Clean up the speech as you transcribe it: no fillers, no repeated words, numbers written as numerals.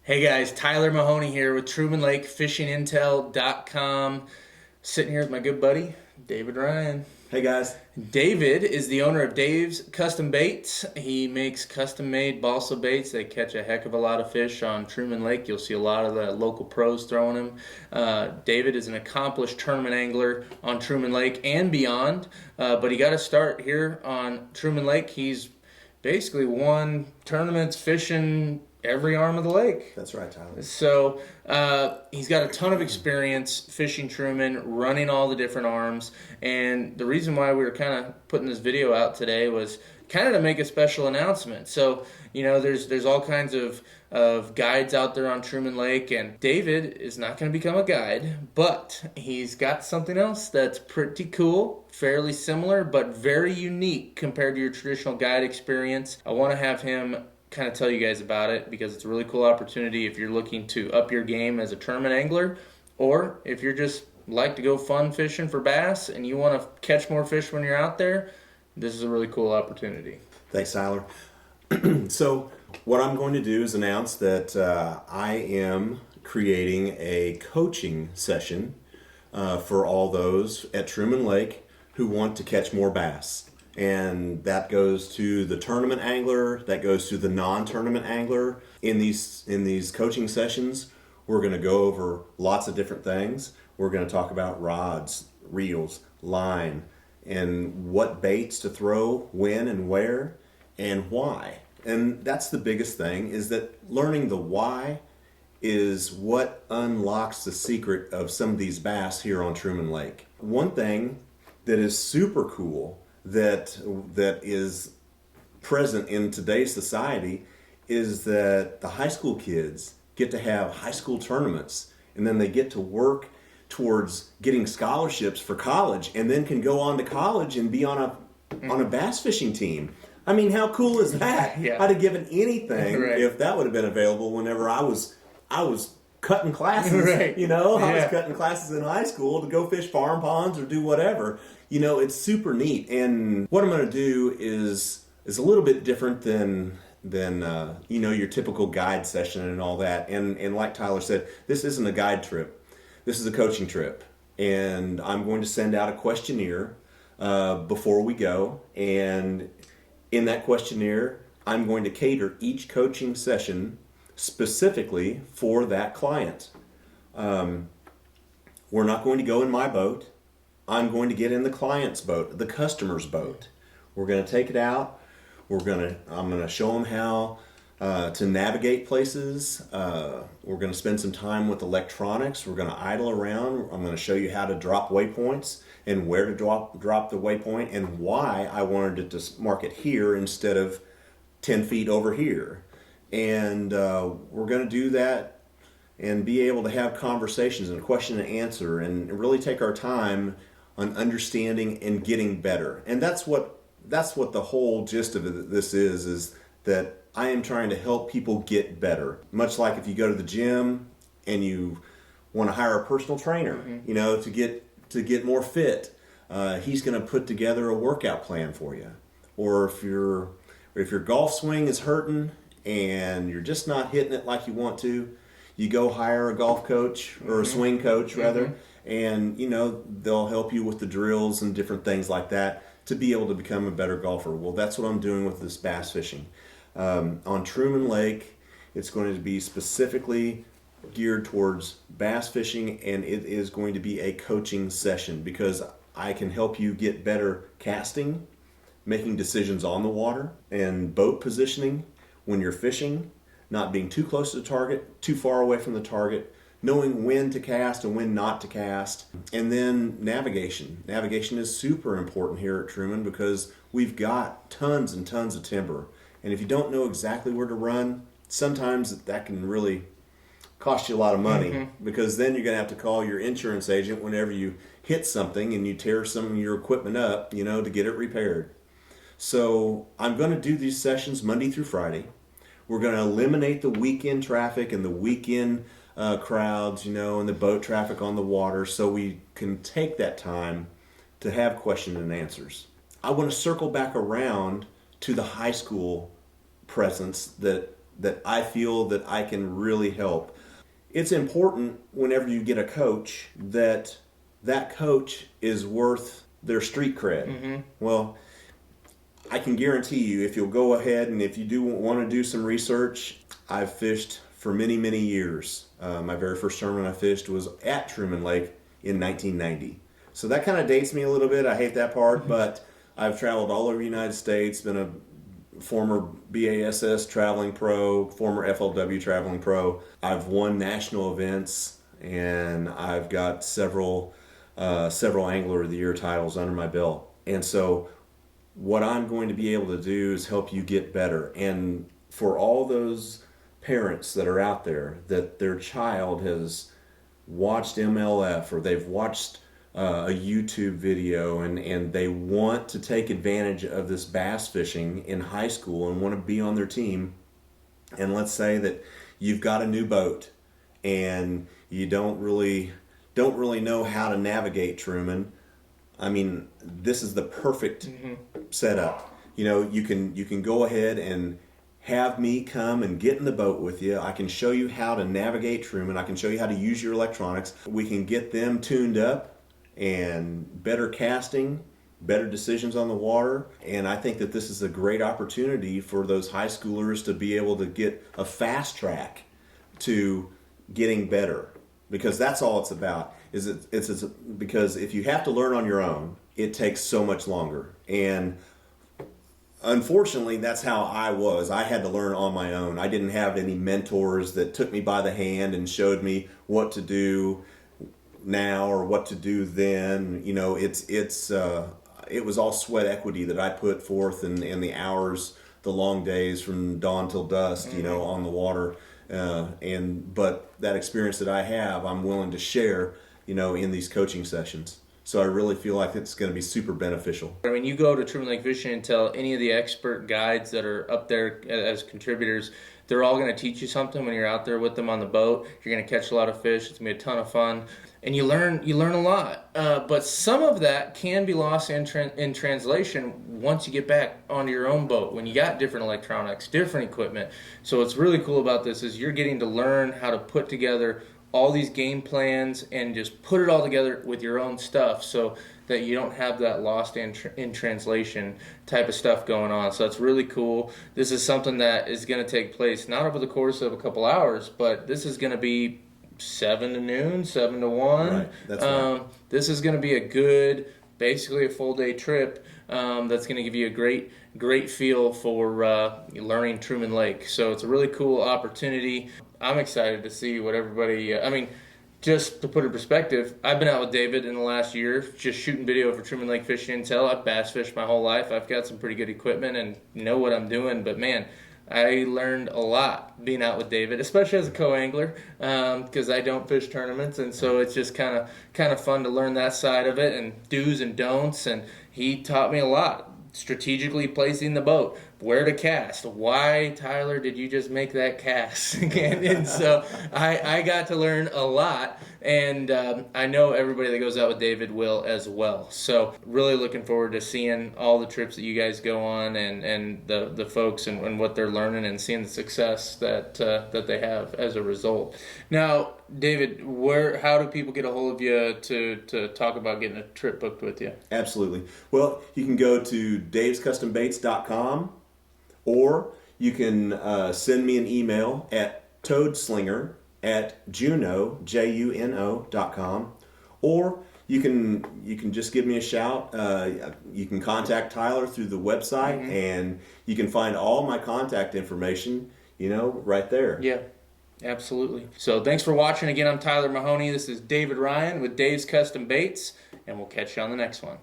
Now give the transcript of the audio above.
Hey guys, Tyler Mahoney here with Truman Lake FishingIntel.com. Sitting here with my good buddy, David Ryan. Hey guys. David is the owner of Dave's Custom Baits. He makes custom-made balsa baits. They catch a heck of a lot of fish on Truman Lake. You'll see a lot of the local pros throwing them. David is an accomplished tournament angler on Truman Lake and beyond, but he got to start here on Truman Lake. He's basically won tournaments fishing every arm of the lake. That's right, Tyler. So he's got a ton of experience fishing Truman, running all the different arms. And the reason why we were kind of putting this video out today was kind of to make a special announcement. So, you know, there's all kinds of guides out there on Truman Lake, and David is not going to become a guide, but he's got something else that's pretty cool, fairly similar, but very unique compared to your traditional guide experience. I want to have him kind of tell you guys about it because it's a really cool opportunity if you're looking to up your game as a tournament angler, or if you're just like to go fun fishing for bass and you want to catch more fish when you're out there. This is a really cool opportunity. Thanks, Tyler. So what I'm going to do is announce that I am creating a coaching session for all those at Truman Lake who want to catch more bass. And that goes to the tournament angler, that goes to the non-tournament angler. In these coaching sessions, we're going to go over lots of different things. We're going to talk about rods, reels, line, and what baits to throw, when and where, and why. And that's the biggest thing, is that learning the why is what unlocks the secret of some of these bass here on Truman Lake. One thing that is super cool that is present in today's society is that the high school kids get to have high school tournaments, and then they get to work towards getting scholarships for college, and then can go on to college and be on a bass fishing team. I mean, how cool is that? Yeah. I'd have given anything Right. if that would have been available whenever I was cutting classes. Right. You know, I Yeah. was cutting classes in high school to go fish farm ponds or do whatever. You know, it's super neat. And what I'm going to do is a little bit different than you know, your typical guide session and all that. And like Tyler said, this isn't a guide trip. This is a coaching trip. And I'm going to send out a questionnaire before we go. And in that questionnaire, I'm going to cater each coaching session specifically for that client. We're not going to go in my boat. I'm going to get in the client's boat, the customer's boat. We're going to take it out. I'm going to show them how to navigate places. We're going to spend some time with electronics. We're going to idle around. I'm going to show you how to drop waypoints and where to drop the waypoint and why I wanted it to mark it here instead of 10 feet over here. And we're going to do that and be able to have conversations and question and answer and really take our time on understanding and getting better. And that's what the whole gist of this is that I am trying to help people get better. Much like if you go to the gym and you want to hire a personal trainer, you know, to get more fit, he's going to put together a workout plan for you. Or if your golf swing is hurting and you're just not hitting it like you want to, you go hire a golf coach or a swing coach rather, and you know, they'll help you with the drills and different things like that to be able to become a better golfer. Well, that's what I'm doing with this bass fishing. On Truman Lake, it's going to be specifically geared towards bass fishing, and it is going to be a coaching session because I can help you get better casting, making decisions on the water, and boat positioning when you're fishing, not being too close to the target, too far away from the target, knowing when to cast and when not to cast, and then navigation. Navigation is super important here at Truman because we've got tons and tons of timber. And if you don't know exactly where to run, sometimes that can really cost you a lot of money because then you're going to have to call your insurance agent whenever you hit something and you tear some of your equipment up, you know, to get it repaired. So I'm going to do these sessions Monday through Friday. We're going to eliminate the weekend traffic and the weekend crowds, you know, and the boat traffic on the water so we can take that time to have question and answers. I want to circle back around to the high school presence that that I feel that I can really help. It's important whenever you get a coach that that coach is worth their street cred. Mm-hmm. Well, I can guarantee you, if you'll go ahead and if you do want to do some research, I've fished for many, many years. My very first tournament I fished was at Truman Lake in 1990. So that kind of dates me a little bit. I hate that part, but I've traveled all over the United States, been a former BASS traveling pro, former FLW traveling pro. I've won national events, and I've got several Angler of the Year titles under my belt. And so what I'm going to be able to do is help you get better. And for all those parents that are out there that their child has watched MLF or they've watched a YouTube video and they want to take advantage of this bass fishing in high school and want to be on their team, and let's say that you've got a new boat and you don't really know how to navigate Truman. I mean, this is the perfect setup. You know, you can go ahead and have me come and get in the boat with you. I can show you how to navigate Truman. I can show you how to use your electronics. We can get them tuned up and better casting, better decisions on the water. And I think that this is a great opportunity for those high schoolers to be able to get a fast track to getting better, because that's all it's about. It's because if you have to learn on your own, it takes so much longer. And unfortunately, that's how I was. I had to learn on my own. I didn't have any mentors that took me by the hand and showed me what to do now or what to do then. You know, it was all sweat equity that I put forth and the hours, the long days from dawn till dusk, you know, on the water. But that experience that I have, I'm willing to share, you know, in these coaching sessions. So I really feel like it's going to be super beneficial. I mean, you go to Truman Lake Fishing and tell any of the expert guides that are up there as contributors, they're all going to teach you something when you're out there with them on the boat. You're going to catch a lot of fish. It's going to be a ton of fun. And you learn a lot. But some of that can be lost in translation once you get back onto your own boat, when you got different electronics, different equipment. So what's really cool about this is you're getting to learn how to put together all these game plans and just put it all together with your own stuff so that you don't have that lost in translation type of stuff going on. So that's really cool. This is something that is going to take place not over the course of a couple hours, but this is going to be 7 to noon, 7 to 1. Right. That's right. This is going to be a good, basically a full day trip that's going to give you a great feel for learning Truman Lake. So it's a really cool opportunity. I'm excited to see what everybody, just to put it in perspective, I've been out with David in the last year just shooting video for Truman Lake Fishing and Tell. I've bass fished my whole life. I've got some pretty good equipment and know what I'm doing, but man, I learned a lot being out with David, especially as a co-angler, because I don't fish tournaments, and so it's just kind of fun to learn that side of it and do's and don'ts. And he taught me a lot, strategically placing the boat, where to cast, why, Tyler, did you just make that cast? And so I got to learn a lot, and I know everybody that goes out with David will as well. So really looking forward to seeing all the trips that you guys go on and the folks and what they're learning and seeing the success that they have as a result. Now, David, how do people get a hold of you to talk about getting a trip booked with you? Absolutely. Well, you can go to davescustombaits.com, or you can send me an email at toadslinger@juno.com, or you can just give me a shout. You can contact Tyler through the website, and you can find all my contact information, right there. Yeah, absolutely. So thanks for watching. Again, I'm Tyler Mahoney. This is David Ryan with Dave's Custom Baits, and we'll catch you on the next one.